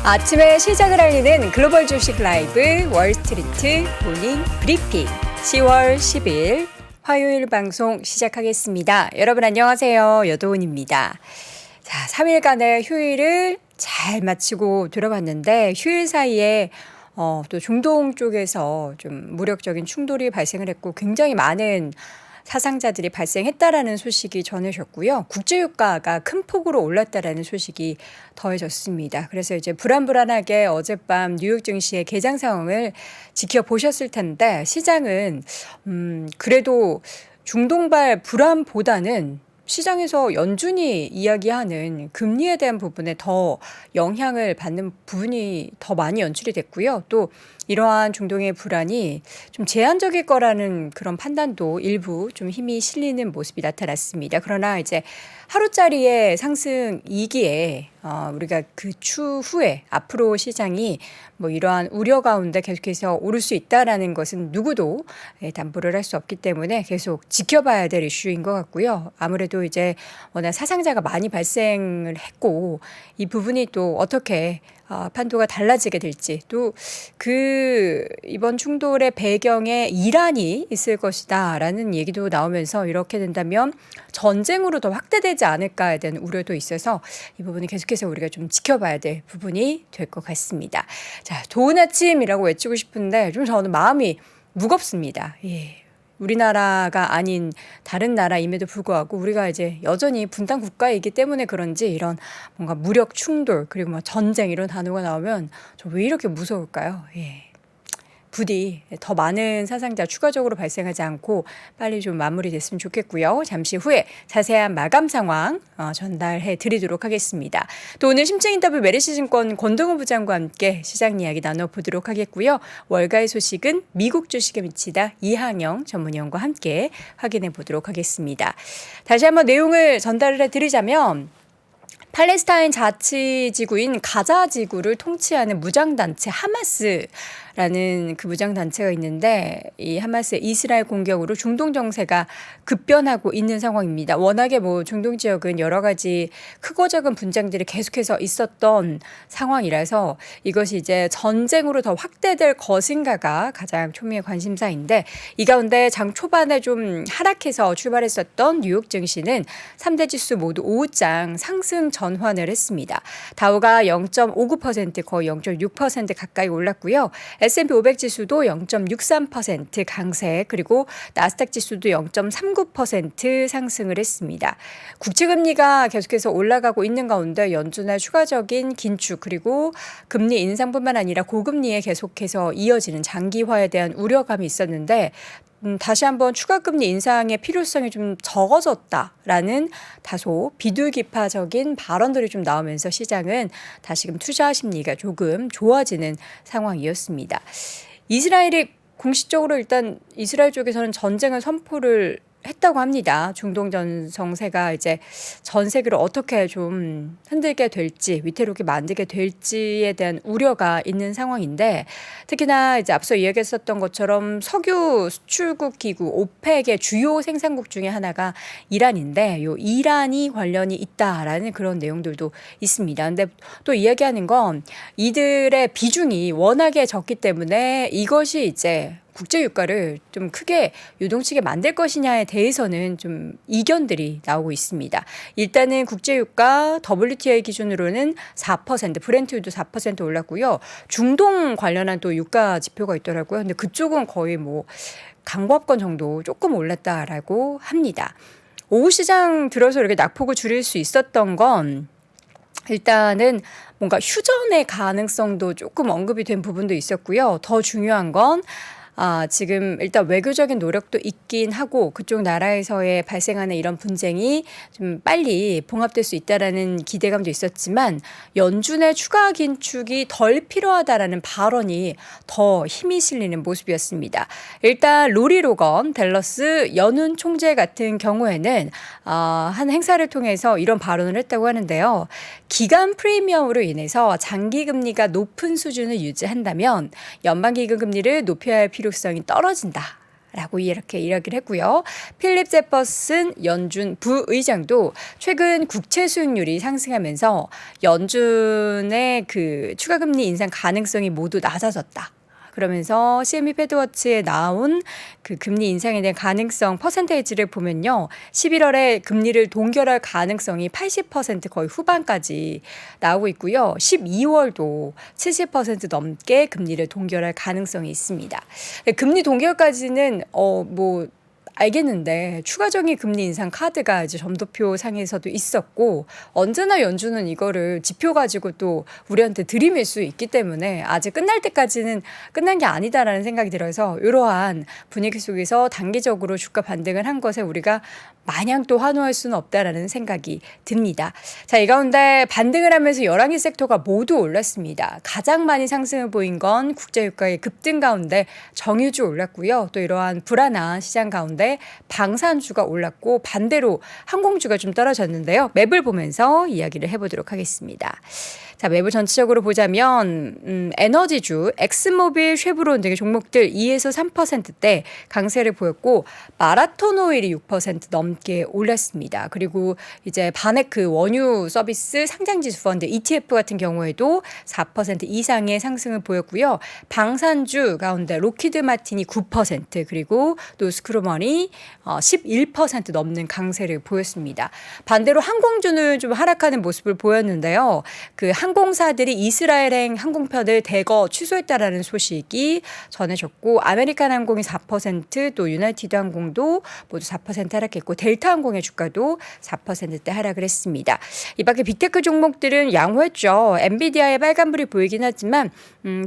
아침에 시작을 알리는 글로벌 주식 라이브 월스트리트 모닝 브리핑 10월 10일 화요일 방송 시작하겠습니다. 여러분 안녕하세요. 여도은입니다. 자, 3일간의 휴일을 잘 마치고 들어봤는데 휴일 사이에 또 중동 쪽에서 좀 무력적인 충돌이 발생을 했고 굉장히 많은 사상자들이 발생했다라는 소식이 전해졌고요. 국제유가가 큰 폭으로 올랐다라는 소식이 더해졌습니다. 그래서 이제 불안불안하게 어젯밤 뉴욕 증시의 개장 상황을 지켜보셨을 텐데 시장은 그래도 중동발 불안보다는 시장에서 연준이 이야기하는 금리에 대한 부분에 더 영향을 받는 부분이 더 많이 연출이 됐고요. 또 이러한 중동의 불안이 좀 제한적일 거라는 그런 판단도 일부 좀 힘이 실리는 모습이 나타났습니다. 그러나 이제 하루짜리의 상승 이기에 우리가 그 추후에 앞으로 시장이 뭐 이러한 우려 가운데 계속해서 오를 수 있다라는 것은 누구도 담보를 할 수 없기 때문에 계속 지켜봐야 될 이슈인 것 같고요. 아무래도 이제 워낙 사상자가 많이 발생을 했고 이 부분이 또 어떻게 판도가 달라지게 될지 또 그 이번 충돌의 배경에 이란이 있을 것이다라는 얘기도 나오면서 이렇게 된다면 전쟁으로 더 확대되지 않을까에 대한 우려도 있어서 이 부분이 계속해서 우리가 좀 지켜봐야 될 부분이 될 것 같습니다. 자, 좋은 아침이라고 외치고 싶은데 좀 저는 마음이 무겁습니다. 예. 우리나라가 아닌 다른 나라임에도 불구하고 우리가 이제 여전히 분단 국가이기 때문에 그런지 이런 뭔가 무력 충돌 그리고 막 전쟁 이런 단어가 나오면 저 왜 이렇게 무서울까요? 예. 부디 더 많은 사상자 추가적으로 발생하지 않고 빨리 좀 마무리됐으면 좋겠고요. 잠시 후에 자세한 마감 상황 전달해 드리도록 하겠습니다. 또 오늘 심층 인터뷰 메리츠증권 권동우 부장과 함께 시장 이야기 나눠보도록 하겠고요. 월가의 소식은 미국 주식에 미치다 이항영 전문위원과 함께 확인해 보도록 하겠습니다. 다시 한번 내용을 전달을 해드리자면 팔레스타인 자치지구인 가자지구를 통치하는 무장단체 하마스라는 그 무장단체가 있는데 이 하마스의 이스라엘 공격으로 중동 정세가 급변하고 있는 상황입니다. 워낙에 뭐 중동 지역은 여러 가지 크고 작은 분쟁들이 계속해서 있었던 상황이라서 이것이 이제 전쟁으로 더 확대될 것인가가 가장 초미의 관심사인데 이 가운데 장 초반에 좀 하락해서 출발했었던 뉴욕 증시는 3대 지수 모두 5장 상승 전환을 했습니다. 다우가 0.59% 거의 0.6% 가까이 올랐고요. S&P 500 지수도 0.63% 강세 그리고 나스닥 지수도 0.39% 상승을 했습니다. 국채금리가 계속해서 올라가고 있는 가운데 연준의 추가적인 긴축 그리고 금리 인상뿐만 아니라 고금리에 계속해서 이어지는 장기화에 대한 우려감이 있었는데 다시 한번 추가금리 인상의 필요성이 좀 적어졌다라는 다소 비둘기파적인 발언들이 좀 나오면서 시장은 다시금 투자 심리가 조금 좋아지는 상황이었습니다. 이스라엘이 공식적으로 일단 이스라엘 쪽에서는 전쟁을 선포를 했다고 합니다. 중동 전성세가 이제 전 세계를 어떻게 좀 흔들게 될지 위태롭게 만들게 될지에 대한 우려가 있는 상황인데 특히나 이제 앞서 이야기했었던 것처럼 석유 수출국 기구 오펙의 주요 생산국 중에 하나가 이란인데 요 이란이 관련이 있다라는 그런 내용들도 있습니다. 근데 또 이야기하는 건 이들의 비중이 워낙에 적기 때문에 이것이 이제 국제유가를 좀 크게 요동치게 만들 것이냐에 대해서는 좀 이견들이 나오고 있습니다. 일단은 국제유가 WTI 기준으로는 4%, 브렌트유도 4% 올랐고요. 중동 관련한 또 유가 지표가 있더라고요. 근데 그쪽은 거의 뭐 강보합권 정도 조금 올랐다라고 합니다. 오후 시장 들어서 이렇게 낙폭을 줄일 수 있었던 건 일단은 뭔가 휴전의 가능성도 조금 언급이 된 부분도 있었고요. 더 중요한 건 지금 일단 외교적인 노력도 있긴 하고 그쪽 나라에서의 발생하는 이런 분쟁이 좀 빨리 봉합될 수 있다라는 기대감도 있었지만 연준의 추가 긴축이 덜 필요하다라는 발언이 더 힘이 실리는 모습이었습니다. 일단 로리 로건 댈러스 연은 총재 같은 경우에는 한 행사를 통해서 이런 발언을 했다고 하는데요. 기간 프리미엄으로 인해서 장기 금리가 높은 수준을 유지한다면 연방기금 금리를 높여야 할 필요성이 떨어진다. 라고 이렇게 이야기를 했고요. 필립 제퍼슨 연준 부의장도 최근 국채 수익률이 상승하면서 연준의 그 추가금리 인상 가능성이 모두 낮아졌다. 그러면서 CME 패드워치에 나온 그 금리 인상에 대한 가능성 퍼센테이지를 보면요. 11월에 금리를 동결할 가능성이 80% 거의 후반까지 나오고 있고요. 12월도 70% 넘게 금리를 동결할 가능성이 있습니다. 금리 동결까지는 알겠는데 추가적인 금리 인상 카드가 이제 점도표 상에서도 있었고 언제나 연준은 이거를 지표 가지고 또 우리한테 들이밀 수 있기 때문에 아직 끝날 때까지는 끝난 게 아니다라는 생각이 들어서 이러한 분위기 속에서 단기적으로 주가 반등을 한 것에 우리가 마냥 또 환호할 수는 없다라는 생각이 듭니다. 자, 이 가운데 반등을 하면서 11개 섹터가 모두 올랐습니다. 가장 많이 상승을 보인 건 국제유가의 급등 가운데 정유주 올랐고요. 또 이러한 불안한 시장 가운데 방산주가 올랐고 반대로 항공주가 좀 떨어졌는데요. 맵을 보면서 이야기를 해보도록 하겠습니다. 자, 맵을 전체적으로 보자면 에너지주, 엑스모빌, 쉐브론 등의 종목들 2에서 3%대 강세를 보였고 마라톤 오일이 6% 넘게 올랐습니다. 그리고 이제 바네크 원유 서비스 상장지수 펀드 ETF 같은 경우에도 4% 이상의 상승을 보였고요. 방산주 가운데 로키드 마틴이 9% 그리고 노스크루머니 11% 넘는 강세를 보였습니다. 반대로 항공주는 좀 하락하는 모습을 보였는데요. 그 항공사들이 이스라엘행 항공편을 대거 취소했다라는 소식이 전해졌고 아메리칸 항공이 4% 또 유나이티드 항공도 모두 4% 하락했고 델타 항공의 주가도 4%대 하락을 했습니다. 이 밖에 빅테크 종목들은 양호했죠. 엔비디아의 빨간불이 보이긴 하지만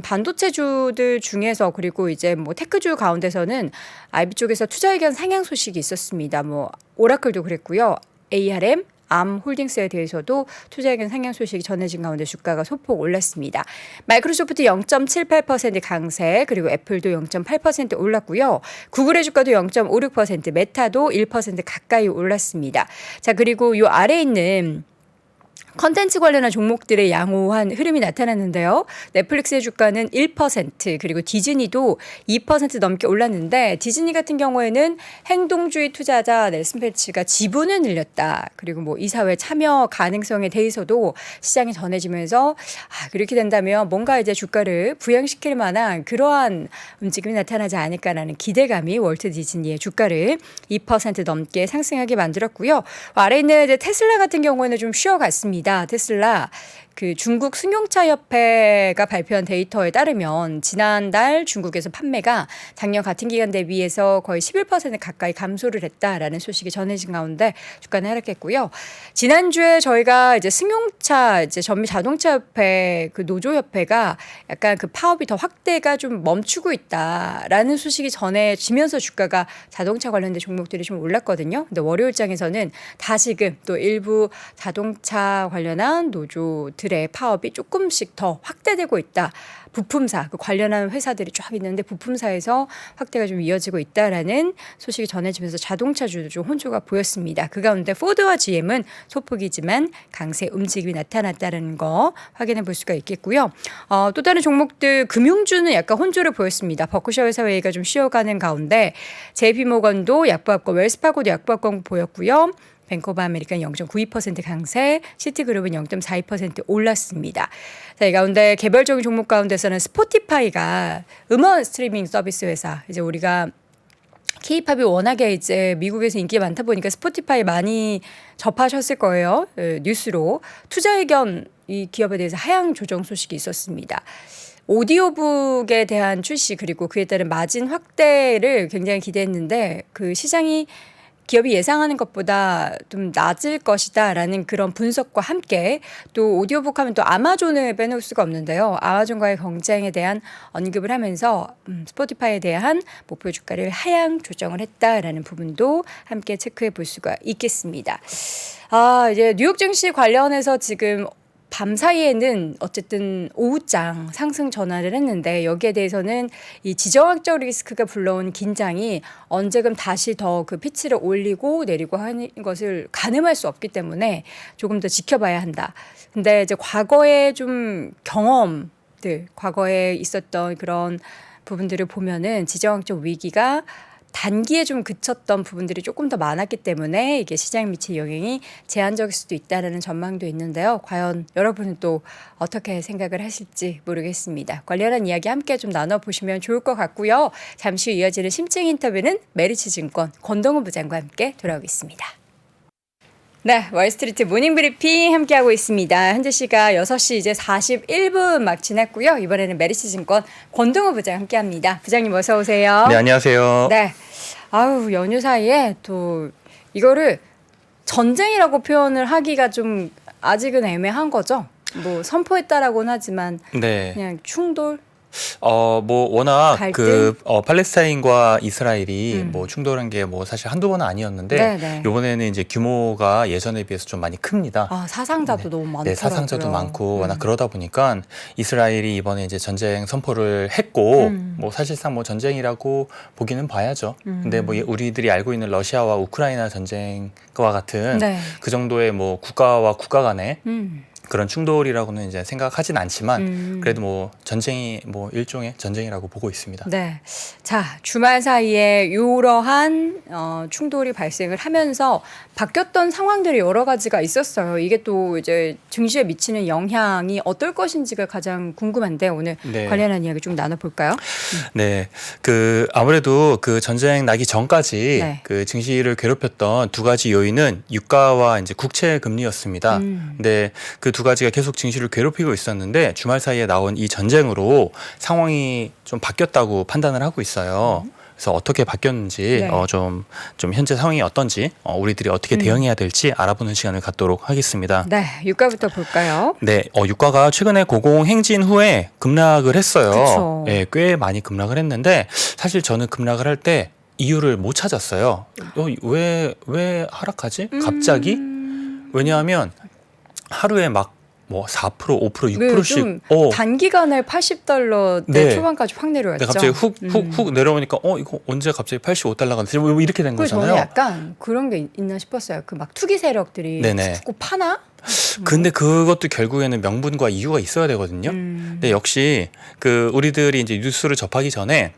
반도체주들 중에서 그리고 이제 뭐 테크주 가운데서는 IB 쪽에서 투자 의견 상향 소식이 있었습니다. 뭐 오라클도 그랬고요. ARM 홀딩스에 대해서도 투자 의견 상향 소식이 전해진 가운데 주가가 소폭 올랐습니다. 마이크로소프트 0.78% 강세 그리고 애플도 0.8% 올랐고요. 구글의 주가도 0.56% 메타도 1% 가까이 올랐습니다. 자, 그리고 이 아래에 있는 컨텐츠 관련한 종목들의 양호한 흐름이 나타났는데요. 넷플릭스의 주가는 1% 그리고 디즈니도 2% 넘게 올랐는데 디즈니 같은 경우에는 행동주의 투자자 넬슨 펠치가 지분을 늘렸다. 그리고 뭐 이사회 참여 가능성에 대해서도 시장이 전해지면서 그렇게 된다면 뭔가 이제 주가를 부양시킬 만한 그러한 움직임이 나타나지 않을까라는 기대감이 월트 디즈니의 주가를 2% 넘게 상승하게 만들었고요. 아래에 있는 이제 테슬라 같은 경우에는 좀 쉬어갔습니다. 테슬라 그 중국 승용차 협회가 발표한 데이터에 따르면 지난달 중국에서 판매가 작년 같은 기간 대비해서 거의 11% 가까이 감소를 했다라는 소식이 전해진 가운데 주가는 하락했고요. 지난주에 저희가 이제 승용차 이제 전미 자동차 협회 그 노조 협회가 약간 그 파업이 더 확대가 좀 멈추고 있다라는 소식이 전해지면서 주가가 자동차 관련된 종목들이 좀 올랐거든요. 근데 월요일장에서는 다시금 또 일부 자동차 관련한 노조들의 파업이 조금씩 더 확대되고 있다. 부품사, 그 관련한 회사들이 쫙 있는데 부품사에서 확대가 좀 이어지고 있다라는 소식이 전해지면서 자동차주도 좀 혼조가 보였습니다. 그 가운데 포드와 GM은 소폭이지만 강세 움직임이 나타났다는 거 확인해 볼 수가 있겠고요. 또 다른 종목들 금융주는 약간 혼조를 보였습니다. 버크셔 회사 회의가 좀 쉬어가는 가운데 JP모건도 약보합권, 웰스파고도 약보합권 보였고요. 뱅크 오브 아메리카는 0.92% 강세, 시티그룹은 0.42% 올랐습니다. 자, 이 가운데 개별적인 종목 가운데서는 스포티파이가 음원 스트리밍 서비스 회사, 이제 우리가 K-팝이 워낙에 이제 미국에서 인기가 많다 보니까 스포티파이 많이 접하셨을 거예요. 뉴스로. 투자 의견 이 기업에 대해서 하향 조정 소식이 있었습니다. 오디오북에 대한 출시 그리고 그에 따른 마진 확대를 굉장히 기대했는데 그 시장이 기업이 예상하는 것보다 좀 낮을 것이다라는 그런 분석과 함께 또 오디오북 하면 또 아마존을 빼놓을 수가 없는데요. 아마존과의 경쟁에 대한 언급을 하면서 스포티파이에 대한 목표 주가를 하향 조정을 했다라는 부분도 함께 체크해 볼 수가 있겠습니다. 이제 뉴욕 증시 관련해서 지금 밤 사이에는 어쨌든 오후장 상승 전환을 했는데 여기에 대해서는 이 지정학적 리스크가 불러온 긴장이 언제금 다시 더 그 피치를 올리고 내리고 하는 것을 가늠할 수 없기 때문에 조금 더 지켜봐야 한다. 근데 이제 과거의 좀 경험들, 과거에 있었던 그런 부분들을 보면은 지정학적 위기가 단기에 좀 그쳤던 부분들이 조금 더 많았기 때문에 이게 시장에 미칠 영향이 제한적일 수도 있다는 전망도 있는데요. 과연 여러분은 또 어떻게 생각을 하실지 모르겠습니다. 관련한 이야기 함께 좀 나눠보시면 좋을 것 같고요. 잠시 후 이어지는 심층 인터뷰는 메리츠증권 권동훈 부장과 함께 돌아오겠습니다. 네, 월스트리트 모닝 브리핑 함께하고 있습니다. 현재 시각 6시 이제 41분 막 지났고요. 이번에는 메리츠증권 권동훈 부장 함께합니다. 부장님 어서 오세요. 네, 안녕하세요. 네, 아우 연휴 사이에 또 이거를 전쟁이라고 표현을 하기가 좀 아직은 애매한 거죠. 뭐 선포했다라고는 하지만 네. 그냥 충돌. 뭐 워낙 갈등? 팔레스타인과 이스라엘이 뭐 충돌한 게 뭐 사실 한두 번은 아니었는데 네네. 이번에는 이제 규모가 예전에 비해서 좀 많이 큽니다. 아 사상자도 너무 많더라고요. 네, 사상자도 많고 워낙 그러다 보니까 이스라엘이 이번에 이제 전쟁 선포를 했고 뭐 사실상 뭐 전쟁이라고 보기는 봐야죠. 근데 뭐 우리들이 알고 있는 러시아와 우크라이나 전쟁과 같은 네. 그 정도의 뭐 국가와 국가 간의 음. 그런 충돌이라고는 이제 생각하진 않지만 그래도 뭐 전쟁이 뭐 일종의 전쟁이라고 보고 있습니다. 네. 자, 주말 사이에 이러한 충돌이 발생을 하면서 바뀌었던 상황들이 여러 가지가 있었어요. 이게 또 이제 증시에 미치는 영향이 어떨 것인지가 가장 궁금한데 오늘 네. 관련한 이야기 좀 나눠볼까요? 네, 아무래도 그 전쟁 나기 전까지 네. 그 증시를 괴롭혔던 두 가지 요인은 유가와 이제 국채 금리였습니다. 근데 그 두 가지가 계속 증시를 괴롭히고 있었는데 주말 사이에 나온 이 전쟁으로 상황이 좀 바뀌었다고 판단을 하고 있어요. 그래서 어떻게 바뀌었는지 네. 좀 현재 상황이 어떤지 우리들이 어떻게 대응해야 될지 알아보는 시간을 갖도록 하겠습니다. 네, 유가부터 볼까요? 네, 유가가 최근에 고공행진 후에 급락을 했어요. 그쵸. 네, 꽤 많이 급락을 했는데 사실 저는 급락을 할 때 이유를 못 찾았어요. 왜 하락하지? 갑자기? 왜냐하면 하루에 막 뭐 4%, 5%, 6%씩 좀 단기간에 $80대 네. 초반까지 확 내려왔죠. 네, 갑자기 훅 내려오니까 이거 언제 갑자기 $85가 되지? 뭐 이렇게 된 그래서 거잖아요. 저는 약간 그런 게 있나 싶었어요. 그 막 투기 세력들이 네네. 자꾸 파나? 근데 그것도 결국에는 명분과 이유가 있어야 되거든요. 근데 역시 그 우리들이 이제 뉴스를 접하기 전에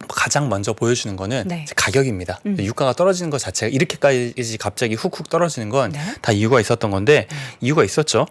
가장 먼저 보여주는 거는 네. 가격입니다. 유가가 떨어지는 것 자체가 이렇게까지 갑자기 훅훅 떨어지는 건 다 네. 이유가 있었던 건데 이유가 있었죠.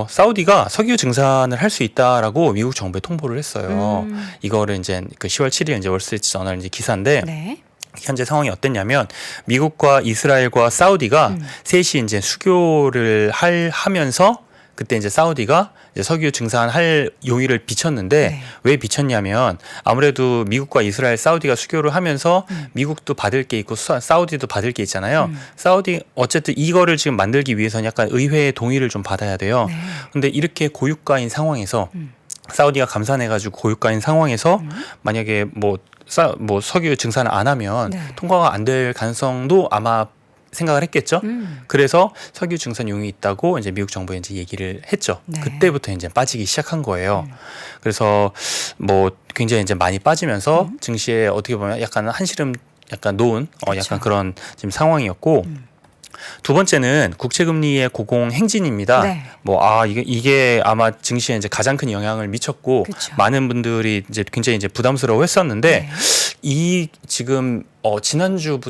사우디가 석유 증산을 할 수 있다라고 미국 정부에 통보를 했어요. 이거를 이제 그 10월 7일 이제 월스트리트 저널 이제 기사인데 네. 현재 상황이 어땠냐면 미국과 이스라엘과 사우디가 셋이 이제 수교를 하면서 그때 이제 사우디가 이제 석유 증산할 용의를 비쳤는데 네. 왜 비쳤냐면 아무래도 미국과 이스라엘, 사우디가 수교를 하면서 미국도 받을 게 있고 사우디도 받을 게 있잖아요. 사우디 어쨌든 이거를 지금 만들기 위해서는 약간 의회의 동의를 좀 받아야 돼요. 네. 근데 이렇게 고유가인 상황에서 사우디가 감산해가지고 고유가인 상황에서 만약에 뭐 석유 증산을 안 하면 네. 통과가 안 될 가능성도 아마 생각을 했겠죠. 그래서 석유 증산용이 있다고 이제 미국 정부에 이제 얘기를 했죠. 네. 그때부터 이제 빠지기 시작한 거예요. 그래서 뭐 굉장히 이제 많이 빠지면서 증시에 어떻게 보면 약간 한시름 약간 놓은 그렇죠. 약간 그런 지금 상황이었고. 두 번째는 국채금리의 고공행진입니다. 네. 이게 아마 증시에 이제 가장 큰 영향을 미쳤고 그쵸. 많은 분들이 이제 굉장히 이제 부담스러워했었는데 네. 이 지금 지난주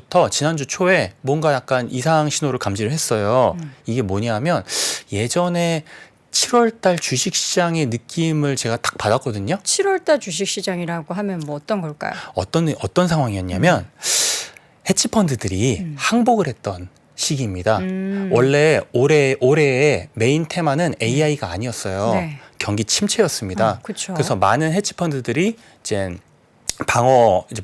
초에 뭔가 약간 이상 신호를 감지를 했어요. 이게 뭐냐면 예전에 7월 달 주식 시장의 느낌을 제가 딱 받았거든요. 7월달 주식시장이라고 하면 뭐 어떤 걸까요? 어떤 상황이었냐면 헤지펀드들이 항복을 했던 시기입니다. 원래 올해의 메인 테마는 AI가 아니었어요. 네. 경기 침체였습니다. 그쵸. 그래서 많은 헤지펀드들이 이제 방어 이제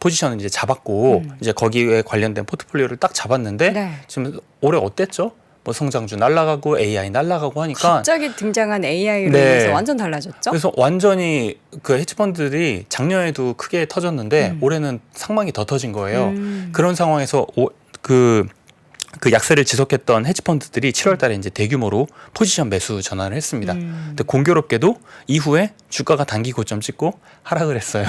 포지션을 이제 잡았고 이제 거기에 관련된 포트폴리오를 딱 잡았는데 네. 지금 올해 어땠죠? 뭐 성장주 날라가고 AI 날라가고 하니까 갑자기 등장한 AI로 네. 인해서 완전 달라졌죠? 그래서 완전히 그 헤지펀드들이 작년에도 크게 터졌는데 올해는 상방이 더 터진 거예요. 그런 상황에서 그 약세를 지속했던 헤지펀드들이 7월 달에 이제 대규모로 포지션 매수 전환을 했습니다. 근데 공교롭게도 이후에 주가가 단기 고점 찍고 하락을 했어요.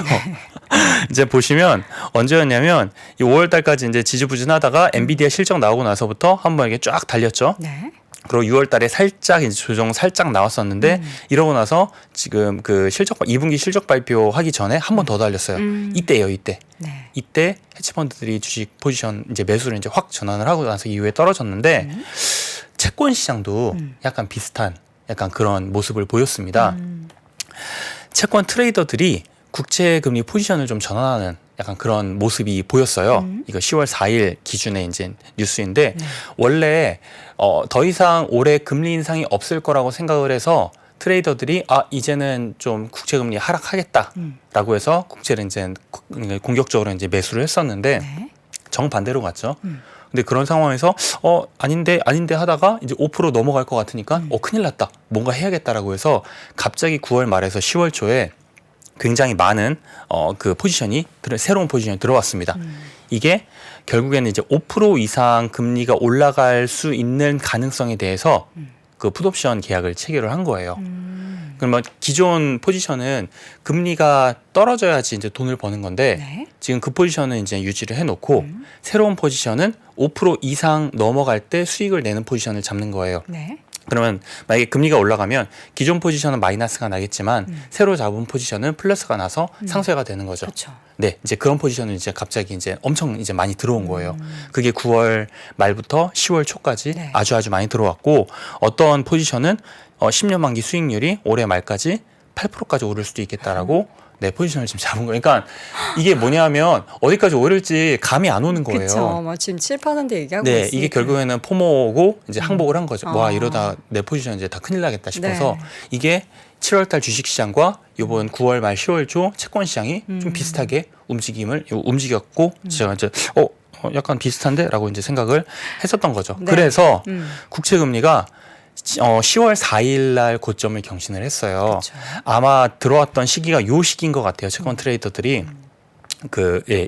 이제 보시면 언제였냐면 이 5월 달까지 이제 지지부진하다가 엔비디아 실적 나오고 나서부터 한번 이렇게 쫙 달렸죠. 네. 그리고 6월 달에 살짝 이제 조정 살짝 나왔었는데 이러고 나서 지금 그 2분기 실적 발표하기 전에 한 번 더 달렸어요. 이때예요, 이때. 네. 이때 해치펀드들이 주식 포지션 이제 매수를 이제 확 전환을 하고 나서 이후에 떨어졌는데 채권 시장도 약간 비슷한 약간 그런 모습을 보였습니다. 채권 트레이더들이 국채 금리 포지션을 좀 전환하는 약간 그런 모습이 보였어요. 이거 10월 4일 기준의 이제 뉴스인데 원래 더 이상 올해 금리 인상이 없을 거라고 생각을 해서 트레이더들이 이제는 좀 국채 금리 하락하겠다라고 해서 국채를 이제 공격적으로 이제 매수를 했었는데 네. 정반대로 갔죠. 근데 그런 상황에서 아닌데 하다가 이제 5% 넘어갈 것 같으니까 큰일 났다. 뭔가 해야겠다라고 해서 갑자기 9월 말에서 10월 초에 굉장히 많은 그 포지션이 새로운 포지션이 들어왔습니다. 이게 결국에는 이제 5% 이상 금리가 올라갈 수 있는 가능성에 대해서 그 풋옵션 계약을 체결을 한 거예요. 그러면 기존 포지션은 금리가 떨어져야지 이제 돈을 버는 건데 네. 지금 그 포지션은 이제 유지를 해놓고 새로운 포지션은 5% 이상 넘어갈 때 수익을 내는 포지션을 잡는 거예요. 네. 그러면 만약에 금리가 올라가면 기존 포지션은 마이너스가 나겠지만 새로 잡은 포지션은 플러스가 나서 상쇄가 되는 거죠. 그렇죠. 네, 이제 그런 포지션은 이제 갑자기 이제 엄청 이제 많이 들어온 거예요. 그게 9월 말부터 10월 초까지 네. 아주 많이 들어왔고 어떤 포지션은 10년 만기 수익률이 올해 말까지 8%까지 오를 수도 있겠다라고 네, 포지션을 지금 잡은 거예요. 그러니까 이게 뭐냐면 어디까지 오를지 감이 안 오는 거예요. 그렇죠. 뭐 지금 7% 얘기하고 네, 있으니까. 이게 결국에는 포모고 이제 항복을 한 거죠. 와, 이러다 내 포지션 이제 다 큰일 나겠다 싶어서 네. 이게 7월 달 주식 시장과 이번 9월 말 10월 초 채권 시장이 좀 비슷하게 움직였고 제가 이제 약간 비슷한데라고 이제 생각을 했었던 거죠. 네. 그래서 국채 금리가 10월 4일 날 고점을 경신을 했어요. 그렇죠. 아마 들어왔던 시기가 요 시기인 것 같아요. 채권 트레이더들이.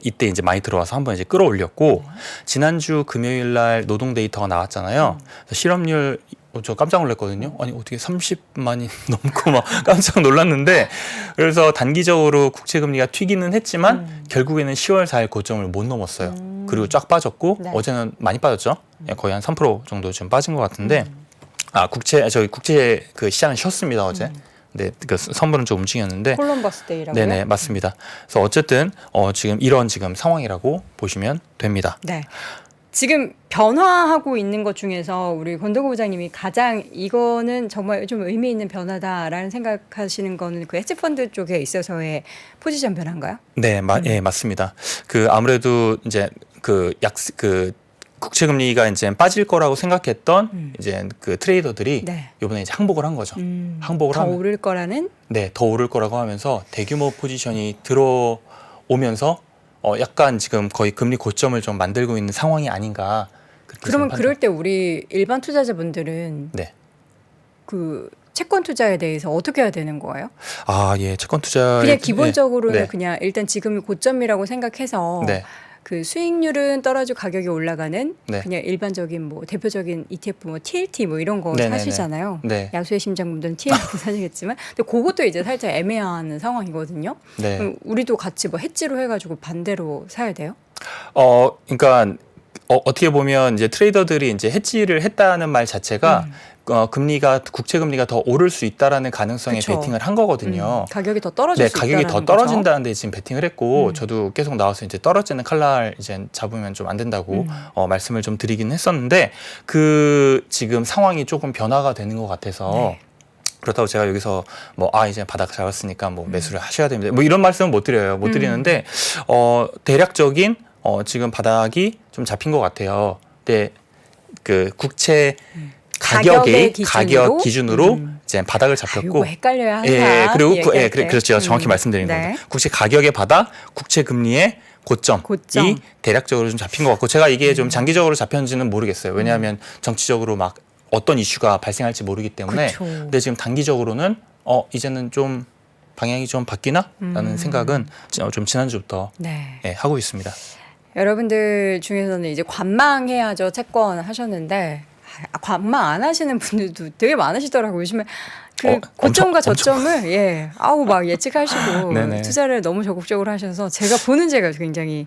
이때 이제 많이 들어와서 한번 이제 끌어올렸고 지난주 금요일 날 노동 데이터가 나왔잖아요. 그래서 실업률 저 깜짝 놀랐거든요. 아니 어떻게 30만이 넘고 막 깜짝 놀랐는데 그래서 단기적으로 국채 금리가 튀기는 했지만 결국에는 10월 4일 고점을 못 넘었어요. 그리고 쫙 빠졌고 네. 어제는 많이 빠졌죠. 거의 한 3% 정도 좀 빠진 것 같은데 국채 그 시장은 쉬었습니다 어제. 네, 그 선물은 좀 움직였는데. 콜럼버스 데이라고요? 네네, 맞습니다. 그래서 어쨌든 지금 이런 지금 상황이라고 보시면 됩니다. 네. 지금 변화하고 있는 것 중에서 우리 권동구 부장님이 가장 이거는 정말 좀 의미 있는 변화다라는 생각하시는 거는 그 헤지펀드 쪽에 있어서의 포지션 변화인가요? 네, 예, 맞습니다. 그 아무래도 이제 그 국채 금리가 이제 빠질 거라고 생각했던 이제 그 트레이더들이 네. 이번에 이제 항복을 한 거죠. 항복을 더 하면 오를 거라는? 네, 더 오를 거라고 하면서 대규모 포지션이 들어오면서 약간 지금 거의 금리 고점을 좀 만들고 있는 상황이 아닌가. 그렇게 그러면 생각합니다. 그럴 때 우리 일반 투자자분들은 네. 그 채권 투자에 대해서 어떻게 해야 되는 거예요? 예, 채권 투자 그냥 기본적으로는 네. 그냥 일단 지금이 고점이라고 생각해서 네. 그 수익률은 떨어지고 가격이 올라가는 네. 그냥 일반적인 뭐 대표적인 ETF 뭐 TLT 뭐 이런 거 네네네. 사시잖아요. 네. 야수의 심장분들은 TLT 사시겠지만 근데 그것도 이제 살짝 애매한 상황이거든요. 네. 그럼 우리도 같이 뭐 해지로 해가지고 반대로 사야 돼요? 그러니까 어떻게 보면 이제 트레이더들이 이제 해지를 했다는 말 자체가 국채 금리가 더 오를 수 있다라는 가능성에 그쵸. 베팅을 한 거거든요. 가격이 더 떨어질 네, 수 가격이 있다는 더 떨어진다는데 지금 베팅을 했고 저도 계속 나와서 이제 떨어지는 칼날 이제 잡으면 좀 안 된다고 말씀을 좀 드리긴 했었는데 그 지금 상황이 조금 변화가 되는 것 같아서. 네. 그렇다고 제가 여기서 이제 바닥 잡았으니까 뭐 매수를 하셔야 됩니다. 뭐 이런 말씀은 못 드려요. 못 드리는데 대략적인 지금 바닥이 좀 잡힌 것 같아요. 근데 그 국채 가격 기준으로 이제 바닥을 잡혔고, 이거 헷갈려요 항상. 예, 그리고 얘기할 때. 그렇죠. 정확히 말씀드린 네. 겁니다. 국채 가격의 바닥, 국채 금리의 고점이 고점. 대략적으로 좀 잡힌 것 같고, 제가 이게 좀 장기적으로 잡혔는지는 모르겠어요. 왜냐하면 정치적으로 막 어떤 이슈가 발생할지 모르기 때문에. 그쵸. 근데 지금 단기적으로는 이제는 좀 방향이 좀 바뀌나라는 생각은 좀 지난주부터 네. 예, 하고 있습니다. 여러분들 중에서는 이제 관망해야죠 채권 하셨는데 관망 안 하시는 분들도 되게 많으시더라고요. 요즘에 그 엄청. 고점과 저점을 막 예측하시고 네네. 투자를 너무 적극적으로 하셔서 제가 굉장히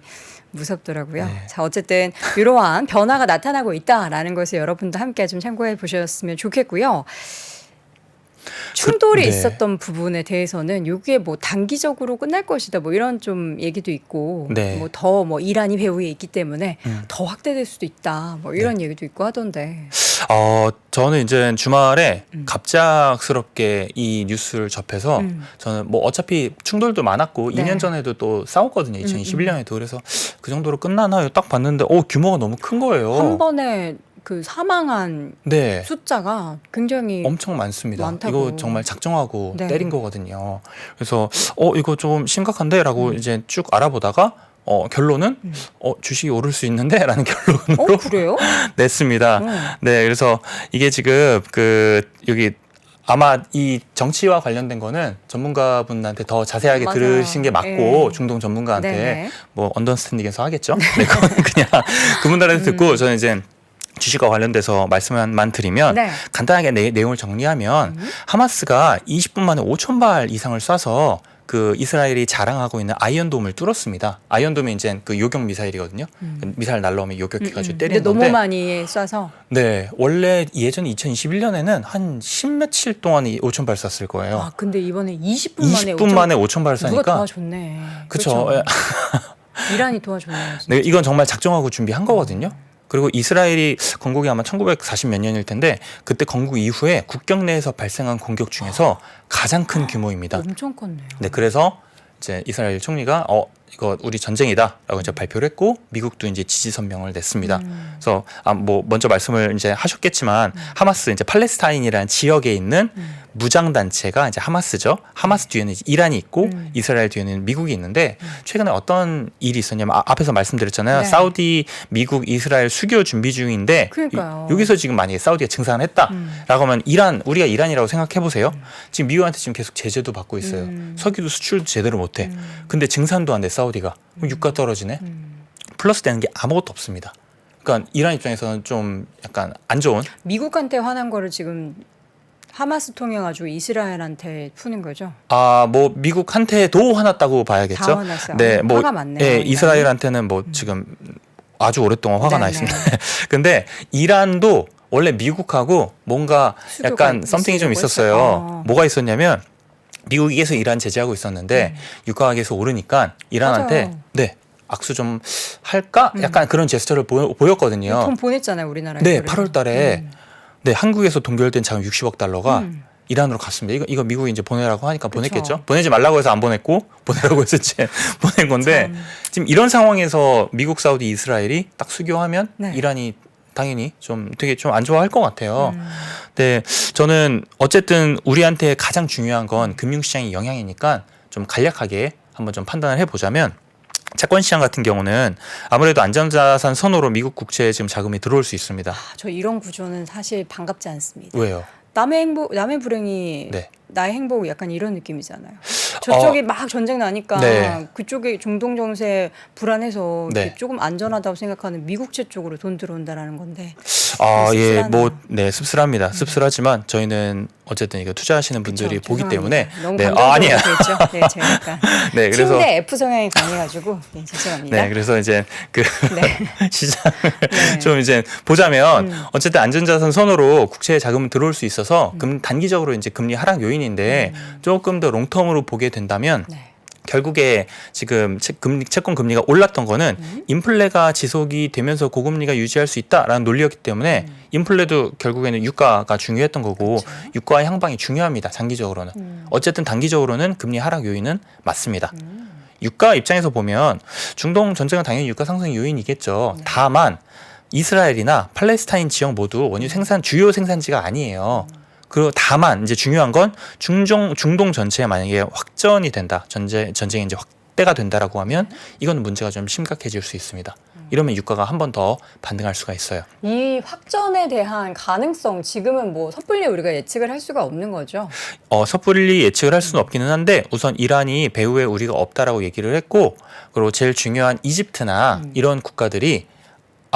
무섭더라고요. 네. 자, 어쨌든 이러한 변화가 나타나고 있다라는 것을 여러분도 함께 좀 참고해 보셨으면 좋겠고요. 충돌이 네. 있었던 부분에 대해서는 이게 뭐 단기적으로 끝날 것이다 뭐 이런 좀 얘기도 있고 네. 뭐 더 뭐 이란이 배후에 있기 때문에 음. 더 확대될 수도 있다 뭐 이런 얘기도 있고 하던데. 저는 이제 주말에 갑작스럽게 이 뉴스를 접해서 저는 뭐 어차피 충돌도 많았고 네. 2년 전에도 또 싸웠거든요. 2021년에도. 그래서 그 정도로 끝나나요? 딱 봤는데 규모가 너무 큰 거예요. 한 번에 그 사망한 네. 숫자가 굉장히 엄청 많습니다. 많다고. 이거 정말 작정하고 네. 때린 거거든요. 그래서 이거 좀 심각한데라고 이제 쭉 알아보다가 결론은 주식이 오를 수 있는데라는 결론으로 그래요? 냈습니다. 네, 그래서 이게 지금 여기 아마 이 정치와 관련된 거는 전문가분한테 더 자세하게 맞아요. 들으신 게 맞고 예. 중동 전문가한테 네네. 뭐 언더스탠딩에서 하겠죠. 네, 그건 그냥 그분들한테 듣고 저는 이제 주식과 관련돼서 말씀만 드리면 네. 간단하게 내용을 정리하면 하마스가 20분 만에 5,000발 이상을 쏴서 그 이스라엘이 자랑하고 있는 아이언돔을 뚫었습니다. 아이언돔이 이제 그 요격 미사일이거든요. 미사일 날라오면 요격해가지고 때리는 근데 건데. 너무 많이 쏴서 네, 원래 예전 2021년에는 한 10며칠 동안 5,000발 쐈을 거예요. 근데 이번에 20분 만에 20분 만에 5,000발 누가 쏘니까. 도와줬네. 그쵸. 그렇죠. 이란이 도와줬네요. 진짜. 네, 이건 정말 작정하고 준비한 거거든요. 그리고 이스라엘이 건국이 아마 1940 몇 년일 텐데 그때 건국 이후에 국경 내에서 발생한 공격 중에서 가장 큰 규모입니다. 엄청 컸네요. 네, 그래서 이제 이스라엘 총리가 이거 우리 전쟁이다라고 이제 발표를 했고 미국도 이제 지지 선명을 냈습니다. 그래서 뭐 먼저 말씀을 이제 하셨겠지만 하마스 이제 팔레스타인이라는 지역에 있는 무장 단체가 이제 하마스죠. 하마스 뒤에는 이제 이란이 있고 이스라엘 뒤에는 미국이 있는데 최근에 어떤 일이 있었냐면 앞에서 말씀드렸잖아요. 네. 사우디, 미국, 이스라엘 수교 준비 중인데 그러니까요. 여기서 지금 만약에 사우디가 증상을 했다라고 하면 우리가 이란이라고 생각해 보세요. 지금 미국한테 지금 계속 제재도 받고 있어요. 석유도 수출도 제대로 못해. 근데 증산도 안 돼 사우디가. 그럼 유가 떨어지네. 플러스 되는 게 아무것도 없습니다. 그러니까 이란 입장에서는 좀 약간 안 좋은. 미국한테 화난 거를 지금 하마스 통해 가지고 이스라엘한테 푸는 거죠. 뭐 미국한테도 화났다고 봐야겠죠. 다 화났어요. 네, 뭐 화가 많네요. 예, 이란이. 이스라엘한테는 뭐 지금 아주 오랫동안 화가 나 네네. 있습니다. 근데 이란도 원래 미국하고 뭔가 수교가 약간 썸띵이 좀 있으려고 있었어요. 했어요. 뭐가 있었냐면 미국이 계속 이란 제재하고 있었는데 유가가 계속 오르니까 이란한테 맞아요. 네, 악수 좀 할까? 약간 그런 제스처를 보였거든요. 돈 보냈잖아요, 우리나라에. 네, 그래서. 8월 달에 네, 한국에서 동결된 자금 60억 달러가 이란으로 갔습니다. 이거 미국이 이제 보내라고 하니까 그쵸. 보냈겠죠. 보내지 말라고 해서 안 보냈고 보내라고 해서 이제 보낸 건데 지금 이런 상황에서 미국, 사우디, 이스라엘이 딱 수교하면 네. 이란이 당연히 좀 되게 좀 안 좋아할 것 같아요. 네, 저는 어쨌든 우리한테 가장 중요한 건 금융시장의 영향이니까 좀 간략하게 한번 좀 판단을 해보자면 채권 시장 같은 경우는 아무래도 안전자산 선호로 미국 국채에 지금 자금이 들어올 수 있습니다. 저 이런 구조는 사실 반갑지 않습니다. 왜요? 남의 행복, 남의 불행이 네. 나의 행복 약간 이런 느낌이잖아요. 저쪽이 막 전쟁 나니까 네. 그쪽에 중동 정세 불안해서 네. 이렇게 조금 안전하다고 생각하는 미국채 쪽으로 돈 들어온다라는 건데. 예, 씁쓸하네요. 뭐, 네, 씁쓸합니다. 씁쓸하지만 저희는 어쨌든 이거 투자하시는 분들이 그쵸, 보기 죄송합니다. 때문에 너무 네, 감정적으로 아니야. 됐죠. 네, 제가 약간 네, 그래서 T인데 F 성향이 강해가지고 네, 죄송합니다. 네, 그래서 이제 그 네. 시장을 네. 좀 이제 보자면 어쨌든 안전자산 선호로 국채에 자금이 들어올 수 있어서 단기적으로 이제 금리 하락 요인인데 조금 더 롱텀으로 보게 된다면 네. 결국에 지금 채권 금리가 올랐던 거는 인플레가 지속이 되면서 고금리가 유지할 수 있다라는 논리였기 때문에 인플레도 결국에는 유가가 중요했던 거고 유가의 향방이 중요합니다. 장기적으로는. 어쨌든 단기적으로는 금리 하락 요인은 맞습니다. 유가 입장에서 보면 중동 전쟁은 당연히 유가 상승 요인이겠죠. 다만 이스라엘이나 팔레스타인 지역 모두 원유 주요 생산지가 아니에요. 그리고 다만 이제 중요한 건 중동 전체에 만약에 확전이 된다, 전쟁이 이제 확대가 된다라고 하면 이건 문제가 좀 심각해질 수 있습니다. 이러면 유가가 한 번 더 반등할 수가 있어요. 이 확전에 대한 가능성 지금은 뭐 섣불리 우리가 예측을 할 수가 없는 거죠. 섣불리 예측을 할 수는 없기는 한데 우선 이란이 배후에 우리가 없다라고 얘기를 했고 그리고 제일 중요한 이집트나 이런 국가들이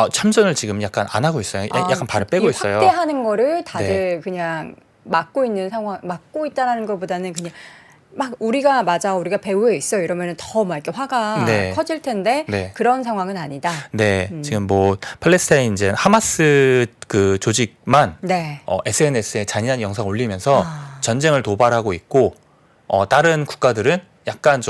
참전을 지금 약간 안 하고 있어요. 약간 발을 빼고 있어요. 확대하는 거를 다들 그냥 막고 있는 상황, 막고 있다라는 것보다는 그냥 막 우리가 배후에 있어 이러면은 더 막 이렇게 화가 커질 텐데 그런 상황은 아니다. 네, 지금 뭐 팔레스타인 이제 하마스 그 조직만 SNS에 잔인한 영상 올리면서 전쟁을 도발하고 있고 다른 국가들은 약간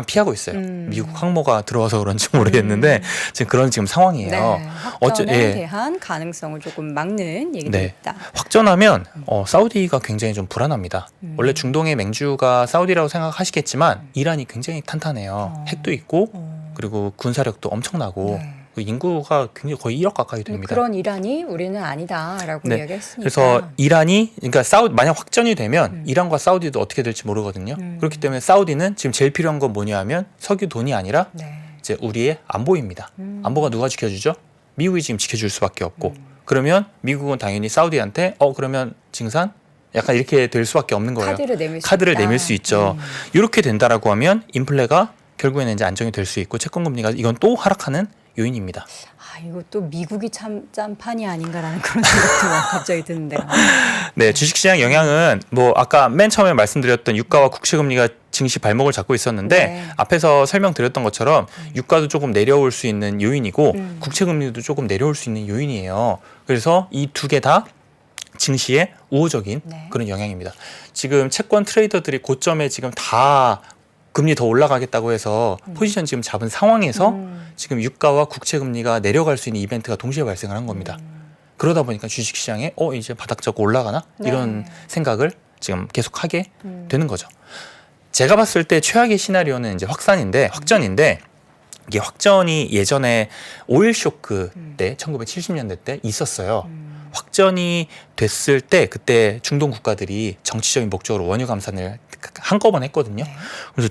피하고 있어요. 미국 항모가 들어와서 그런지 모르겠는데 지금 상황이에요. 확전에 대한 가능성을 조금 막는 얘기도 있다. 확전하면 사우디가 굉장히 좀 불안합니다. 원래 중동의 맹주가 사우디라고 생각하시겠지만 이란이 굉장히 탄탄해요. 핵도 있고 그리고 군사력도 엄청나고 인구가 굉장히 거의 1억 가까이 됩니다. 그런 이란이 우리는 아니다라고 이야기했으니까. 그래서 이란이 그러니까 만약 확전이 되면 이란과 사우디도 어떻게 될지 모르거든요. 그렇기 때문에 사우디는 지금 제일 필요한 건 뭐냐면 석유 돈이 아니라 이제 우리의 안보입니다. 안보가 누가 지켜주죠? 미국이 지금 지켜줄 수밖에 없고 그러면 미국은 당연히 사우디한테 그러면 징산? 약간 이렇게 될 수밖에 없는 거예요. 카드를 내밀 수 있죠. 이렇게 된다라고 하면 인플레가 결국에는 이제 안정이 될 수 있고 채권금리가 이건 또 하락하는 요인입니다. 이것도 미국이 참 짠판이 아닌가라는 그런 생각도 갑자기 드는데요. 네, 주식시장 영향은 뭐 아까 맨 처음에 말씀드렸던 유가와 국채금리가 증시 발목을 잡고 있었는데 앞에서 설명드렸던 것처럼 유가도 조금 내려올 수 있는 요인이고 국채금리도 조금 내려올 수 있는 요인이에요. 그래서 이 두 개 다 증시에 우호적인 그런 영향입니다. 지금 채권 트레이더들이 고점에 지금 다 금리 더 올라가겠다고 해서 포지션 지금 잡은 상황에서 지금 유가와 국채 금리가 내려갈 수 있는 이벤트가 동시에 발생을 한 겁니다. 그러다 보니까 주식시장에 이제 바닥 잡고 올라가나? 이런 생각을 지금 계속 하게 되는 거죠. 제가 봤을 때 최악의 시나리오는 이제 확전인데 이게 확전이 예전에 오일 쇼크 때 1970년대 때 있었어요. 확전이 됐을 때 그때 중동 국가들이 정치적인 목적으로 원유 감산을 한꺼번에 했거든요. 그래서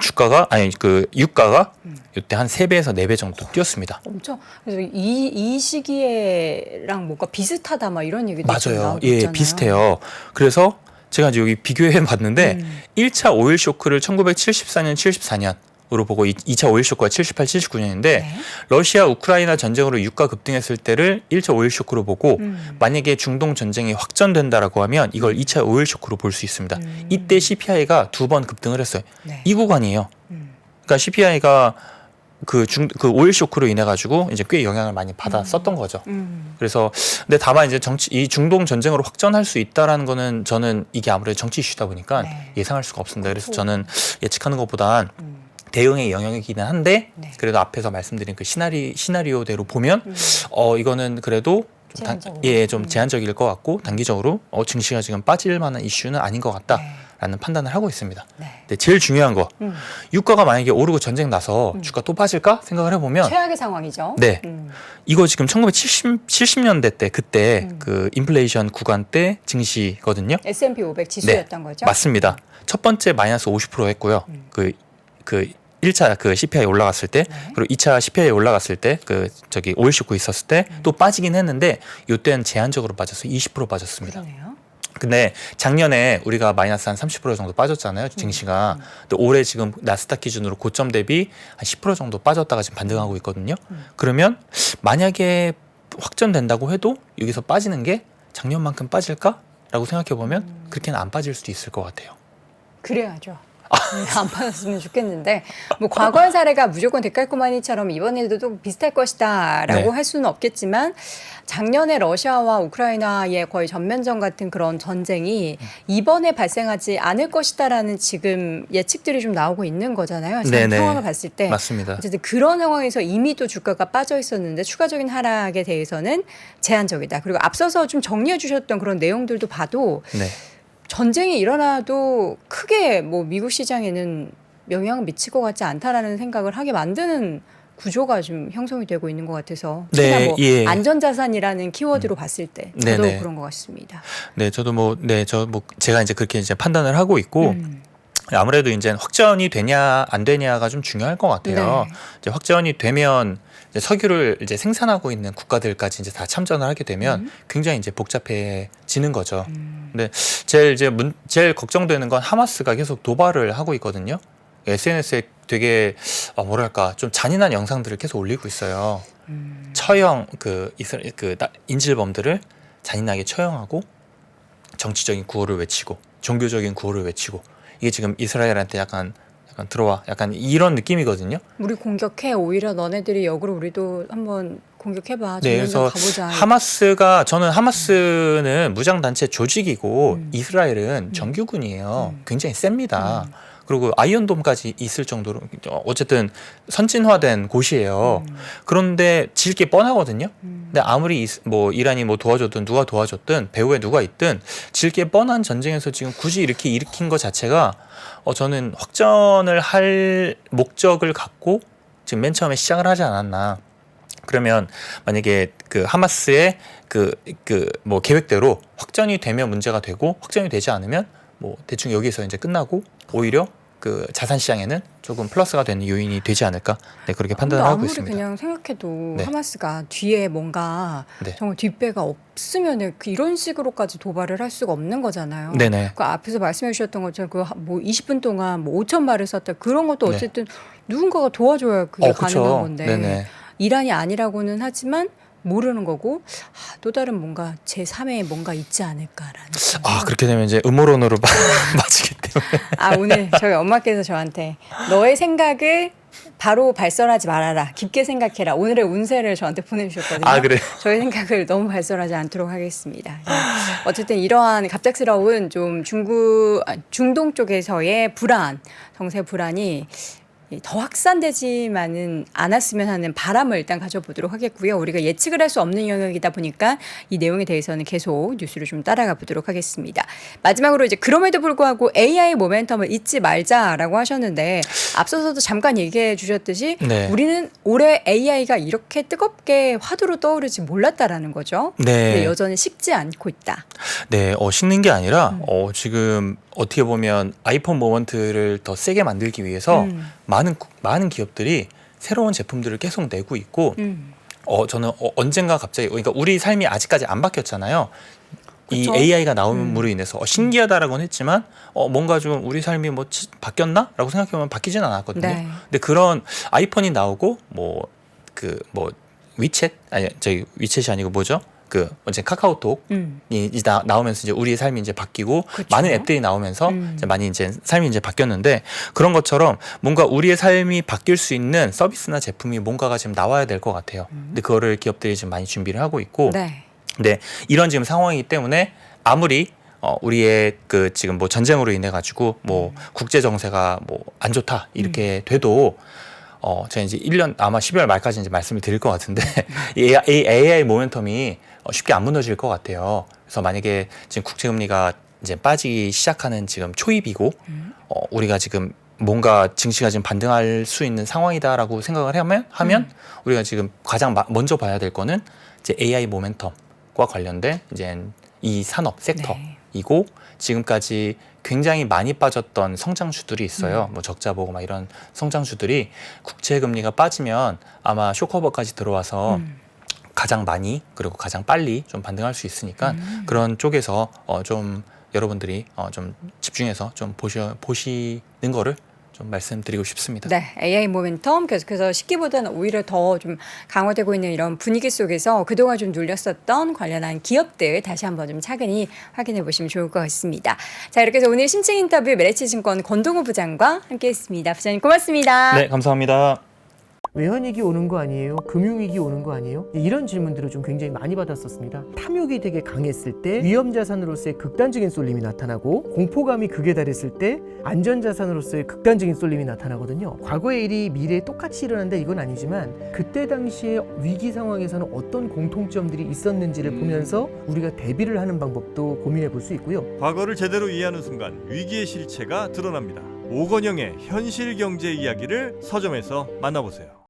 유가가 이때 한 3배에서 4배 정도 뛰었습니다. 엄청. 그래서 이 시기에랑 뭔가 비슷하다 막 이런 얘기도 맞아요. 비슷해요. 그래서 제가 이제 여기 비교해 봤는데 1차 오일 쇼크를 1974년, 74년으로 보고 2차 오일 쇼크가 78, 79년인데 러시아 우크라이나 전쟁으로 유가 급등했을 때를 1차 오일 쇼크로 보고 만약에 중동 전쟁이 확전된다라고 하면 이걸 2차 오일 쇼크로 볼 수 있습니다. 이때 CPI가 2번 급등을 했어요. 이 구간이에요. 그러니까 CPI가 그 오일 쇼크로 인해 가지고 이제 꽤 영향을 많이 받았었던 거죠. 그래서 근데 다만 이제 이 중동 전쟁으로 확전할 수 있다라는 거는 저는 이게 아무래도 정치 이슈다 보니까 예상할 수가 없습니다. 그래서 저는 예측하는 것보단 대응의 영역이기는 한데 그래도 앞에서 말씀드린 그 시나리오대로 보면 이거는 그래도 좀 제한적일 것 같고 단기적으로 증시가 지금 빠질 만한 이슈는 아닌 것 같다라는 판단을 하고 있습니다. 근데 제일 중요한 거 유가가 만약에 오르고 전쟁 나서 주가 또 빠질까 생각을 해보면 최악의 상황이죠. 이거 지금 1970년대 때 그때 그 인플레이션 구간 때 증시거든요. S&P 500 지수였던 거죠? 맞습니다. 첫 번째 마이너스 50% 했고요. 그 1차 그 CPI 올라갔을 때 그리고 2차 CPI 올라갔을 때 오일 쇼크 있었을 때 또 빠지긴 했는데 이때는 제한적으로 빠져서 20% 빠졌습니다. 그러네요. 근데 작년에 우리가 마이너스 한 30% 정도 빠졌잖아요. 증시가. 근데 올해 지금 나스닥 기준으로 고점 대비 한 10% 정도 빠졌다가 지금 반등하고 있거든요. 그러면 만약에 확전된다고 해도 여기서 빠지는 게 작년만큼 빠질까라고 생각해 보면 그렇게는 안 빠질 수도 있을 것 같아요. 그래야죠. 안 빠졌으면 좋겠는데 뭐 과거의 사례가 무조건 데칼코마니처럼 이번에도 또 비슷할 것이다라고 할 수는 없겠지만 작년에 러시아와 우크라이나의 거의 전면전 같은 그런 전쟁이 이번에 발생하지 않을 것이다라는 지금 예측들이 좀 나오고 있는 거잖아요. 상황을 봤을 때. 맞습니다. 어쨌든 그런 상황에서 이미 또 주가가 빠져 있었는데 추가적인 하락에 대해서는 제한적이다. 그리고 앞서서 좀 정리해 주셨던 그런 내용들도 봐도 전쟁이 일어나도 크게 뭐 미국 시장에는 영향을 미칠 것 같지 않다라는 생각을 하게 만드는 구조가 좀 형성이 되고 있는 것 같아서 특히나 안전자산이라는 키워드로 봤을 때 저도 그런 것 같습니다. 제가 이제 그렇게 이제 판단을 하고 있고 아무래도 이제 확전이 되냐 안 되냐가 좀 중요할 것 같아요. 이제 확전이 되면 이제 석유를 이제 생산하고 있는 국가들까지 이제 다 참전을 하게 되면 굉장히 이제 복잡해지는 거죠. 근데 제일 걱정되는 건 하마스가 계속 도발을 하고 있거든요. SNS에 되게 좀 잔인한 영상들을 계속 올리고 있어요. 처형 인질범들을 잔인하게 처형하고 정치적인 구호를 외치고 종교적인 구호를 외치고 이게 지금 이스라엘한테 약간 들어와 약간 이런 느낌이거든요. 우리 공격해. 오히려 너네들이 역으로 우리도 한번 공격해봐. 네, 그래서 가보자. 저는 하마스는 무장단체 조직이고 이스라엘은 정규군이에요. 굉장히 셉니다. 그리고 아이언돔까지 있을 정도로 어쨌든 선진화된 곳이에요. 그런데 질 게 뻔하거든요. 근데 아무리 뭐 이란이 뭐 도와줬든 누가 도와줬든 배후에 누가 있든 질 게 뻔한 전쟁에서 지금 굳이 이렇게 일으킨 것 자체가 저는 확전을 할 목적을 갖고 지금 맨 처음에 시작을 하지 않았나. 그러면 만약에 그 하마스의 뭐 계획대로 확전이 되면 문제가 되고 확전이 되지 않으면 뭐 대충 여기서 이제 끝나고 오히려 그 자산 시장에는 조금 플러스가 되는 요인이 되지 않을까, 네, 그렇게 판단을 하고 아무리 있습니다. 그냥 생각해도 네. 하마스가 뒤에 뭔가 네. 정말 뒷배가 없으면 이런 식으로까지 도발을 할 수가 없는 거잖아요. 네네. 그 앞에서 말씀해 주셨던 것처럼 그 뭐 20분 동안 뭐 5천 마를 쐈다 그런 것도 네. 어쨌든 누군가가 도와줘야 그게 그쵸. 가능한 건데 네네. 이란이 아니라고는 하지만 모르는 거고 또 다른 뭔가 제3의 뭔가 있지 않을까라는. 그렇게 되면 이제 음모론으로 맞이기 때문에. 오늘 저희 엄마께서 저한테 너의 생각을 바로 발설하지 말아라. 깊게 생각해라. 오늘의 운세를 저한테 보내주셨거든요. 그래요? 저희 생각을 너무 발설하지 않도록 하겠습니다. 어쨌든 이러한 갑작스러운 좀 중동 쪽에서의 불안, 정세 불안이 더 확산되지만은 않았으면 하는 바람을 일단 가져보도록 하겠고요. 우리가 예측을 할 수 없는 영역이다 보니까 이 내용에 대해서는 계속 뉴스를 좀 따라가 보도록 하겠습니다. 마지막으로 이제 그럼에도 불구하고 AI 모멘텀을 잊지 말자라고 하셨는데 앞서서도 잠깐 얘기해 주셨듯이 네. 우리는 올해 AI가 이렇게 뜨겁게 화두로 떠오르지 몰랐다라는 거죠. 네. 근데 여전히 식지 않고 있다. 네, 식는 게 아니라 지금 어떻게 보면 아이폰 모먼트를 더 세게 만들기 위해서 많은 기업들이 새로운 제품들을 계속 내고 있고 저는 언젠가 갑자기 그러니까 우리 삶이 아직까지 안 바뀌었잖아요. 이 그쵸? AI가 나옴으로 인해서 신기하다라고는 했지만 뭔가 좀 우리 삶이 뭐 바뀌었나라고 생각해보면 바뀌진 않았거든요. 네. 근데 그런 아이폰이 나오고 위챗 저희 위챗이 아니고 뭐죠? 어제 카카오톡이 나오면서 이제 우리의 삶이 이제 바뀌고 그쵸? 많은 앱들이 나오면서 이제 많이 이제 삶이 이제 바뀌었는데 그런 것처럼 뭔가 우리의 삶이 바뀔 수 있는 서비스나 제품이 뭔가가 지금 나와야 될 것 같아요. 근데 그거를 기업들이 지금 많이 준비를 하고 있고, 네. 근데 이런 지금 상황이기 때문에 아무리 우리의 지금 뭐 전쟁으로 인해 가지고 뭐 국제 정세가 뭐 안 좋다 이렇게 돼도 제가 이제 1년 아마 12월 말까지 이제 말씀을 드릴 것 같은데 이 AI 모멘텀이 쉽게 안 무너질 것 같아요. 그래서 만약에 지금 국채 금리가 이제 빠지기 시작하는 지금 초입이고 우리가 지금 뭔가 증시가 지금 반등할 수 있는 상황이다라고 생각을 하면 우리가 지금 가장 먼저 봐야 될 거는 이제 AI 모멘텀과 관련된 이제 이 산업 섹터이고 지금까지 굉장히 많이 빠졌던 성장주들이 있어요. 뭐 적자 보고 막 이런 성장주들이 국채 금리가 빠지면 아마 쇼커버까지 들어와서 가장 많이 그리고 가장 빨리 좀 반등할 수 있으니까 그런 쪽에서 좀 여러분들이 좀 집중해서 좀 보시는 거를 좀 말씀드리고 싶습니다. 네, AI 모멘텀 계속해서 식기보다는 오히려 더 좀 강화되고 있는 이런 분위기 속에서 그동안 좀 눌렸었던 관련한 기업들 다시 한번 좀 차근히 확인해 보시면 좋을 것 같습니다. 자, 이렇게 해서 오늘 심층 인터뷰 메리츠증권 권동우 부장과 함께했습니다. 부장님 고맙습니다. 네, 감사합니다. 외환위기 오는 거 아니에요? 금융위기 오는 거 아니에요? 이런 질문들을 좀 굉장히 많이 받았었습니다. 탐욕이 되게 강했을 때 위험자산으로서의 극단적인 쏠림이 나타나고 공포감이 극에 달했을 때 안전자산으로서의 극단적인 쏠림이 나타나거든요. 과거의 일이 미래에 똑같이 일어난다 이건 아니지만 그때 당시의 위기 상황에서는 어떤 공통점들이 있었는지를 보면서 우리가 대비를 하는 방법도 고민해 볼 수 있고요. 과거를 제대로 이해하는 순간 위기의 실체가 드러납니다. 오건영의 현실 경제 이야기를 서점에서 만나보세요.